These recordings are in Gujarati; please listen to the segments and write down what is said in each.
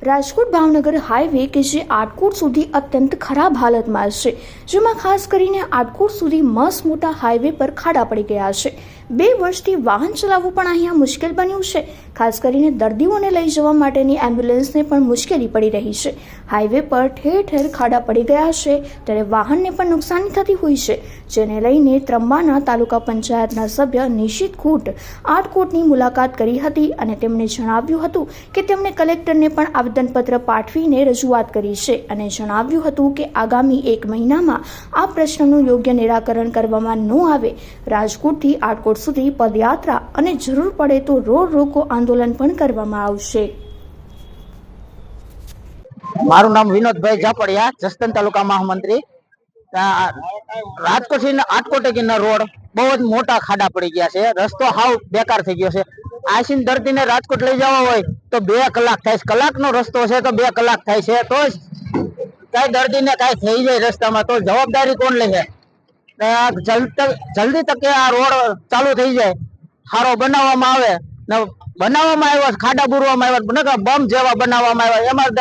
રાજકોટ ભાવનગર હાઈવે કે જે આટકોટ સુધી અત્યંત ખરાબ હાલતમાં છે, જેમાં ખાસ કરીને આટકોટ સુધી મસ્ત મોટા હાઈવે પર ખાડા પડી ગયા છે। 2 વર્ષથી વાહન ચલાવવું પણ અહીંયા મુશ્કેલ બન્યું છે। ખાસ કરીને દર્દીઓને લઈ જવા માટેની એમ્બ્યુલન્સને પણ મુશ્કેલી પડી રહી છે। હાઈવે પર ઠેર ઠેર ખાડા પડી ગયા છે, ત્યારે વાહનને પણ નુકસાની થતી હોય છે, જેને લઈને ત્રંબાના તાલુકા પંચાયતના સભ્ય નિશિત ખૂટ આટકોટની મુલાકાત કરી હતી અને તેમણે જણાવ્યું હતું કે તેમણે કલેક્ટરને પણ આવેદનપત્ર પાઠવીને રજૂઆત કરી છે અને જણાવ્યું હતું કે આગામી 1 મહિનામાં આ પ્રશ્નનું યોગ્ય નિરાકરણ કરવામાં ન આવે રાજકોટથી આટકોટ સુધી પદયાત્રા અને જરૂર પડે તો રોડ રોકો આંદોલન પણ કરવામાં આવશે। મારું નામ વિનોદભાઈ જાપડિયા, જસદણ તાલુકા મહામંત્રી। રાજકોટ થી આટકોટ રોડ બહુ જ મોટા ખાડા પડી ગયા છે, રસ્તો હાવ બેકાર થઈ ગયો છે। આઈસીન દર્દીને રાજકોટ લઈ જવા હોય તો 2 કલાક થાય છે, કલાકનો રસ્તો છે તો 2 કલાક થાય છે, તો કઈ દર્દીને કઈ થઈ જાય રસ્તામાં તો જવાબદારી કોણ લે છે? જલ્દી તકે આ રોડ ચાલુ થઈ જાય, સારો બનાવવામાં આવે ને બનાવવામાં આવ્યો ખાડા બુરવામાં આવ્યા, બમ જેવા બનાવવામાં આવ્યા, એમાં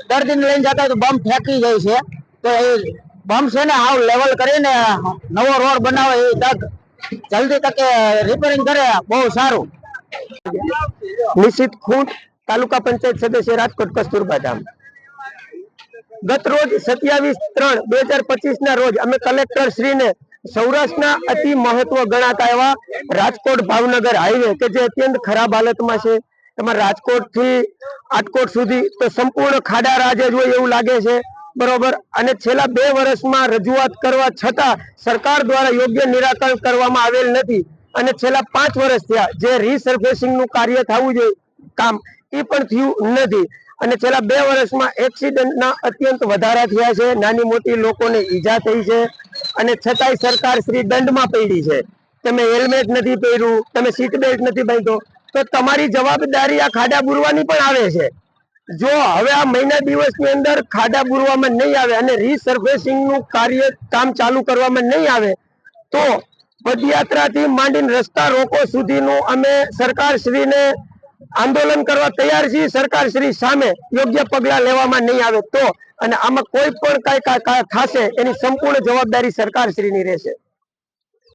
દર્દીને લઈને જતા તો બમ ફેંકી જાય છે, તો એ બમ છે ને આવ લેવલ કરીને નવો રોડ બનાવે એ તક જલ્દી તકે રિપેરિંગ કરે બહુ સારું। નિશિત ખૂટ, તાલુકા પંચાયત સદસ્ય, રાજકોટ કસ્તુરબા ધામ। ગત રોજ 27/3/2025 ના રોજ અમે કલેક્ટર શ્રીને સૌરાષ્ટ્રના અતિ મહત્વ ગણાતા એવા રાજકોટ ભાવનગર હાઈવે કે જે અત્યંત ખરાબ હાલતમાં છે, એમાં રાજકોટ થી આટકોટ સુધી તો સંપૂર્ણ ખાડા રાજ જ હોય એવું લાગે છે, બરોબર। અને છેલ્લા 2 વર્ષમાં રજૂઆત કરવા છતાં સરકાર દ્વારા યોગ્ય નિરાકરણ કરવામાં આવેલ નથી અને છેલ્લા 5 વર્ષ થયા જે રીસર્ફેસિંગ નું કાર્ય થવું જોઈએ કામ એ પણ થયું નથી અને છેલ્લા 2 વર્ષમાં એક્સિડન્ટના અત્યંત વધારા થયા છે, નાની મોટી લોકોને ઈજા થઈ છે અને છતાંય સરકાર શ્રી દંડમાં પડી છે। તમે હેલ્મેટ નથી પહેર્યું, તમે સીટ બેલ્ટ નથી બાંધ્યો તો તમારી જવાબદારી આ ખાડા બુરવાની પણ આવે છે। જો હવે આ મહિના દિવસની અંદર ખાડા બુરવામાં નહીં આવે અને રીસર્ફેસિંગ નું કામ ચાલુ કરવામાં નહીં આવે તો પદયાત્રાથી માંડીને રસ્તા રોકો સુધીનું અમે સરકારશ્રીને આંદોલન કરવા તૈયાર છીએ। સરકારશ્રી સામે યોગ્ય પગલાં લેવામાં નહીં આવે તો અને આમાં કોઈ પણ કઈ થશે એની સંપૂર્ણ જવાબદારી સરકારશ્રીની રહેશે।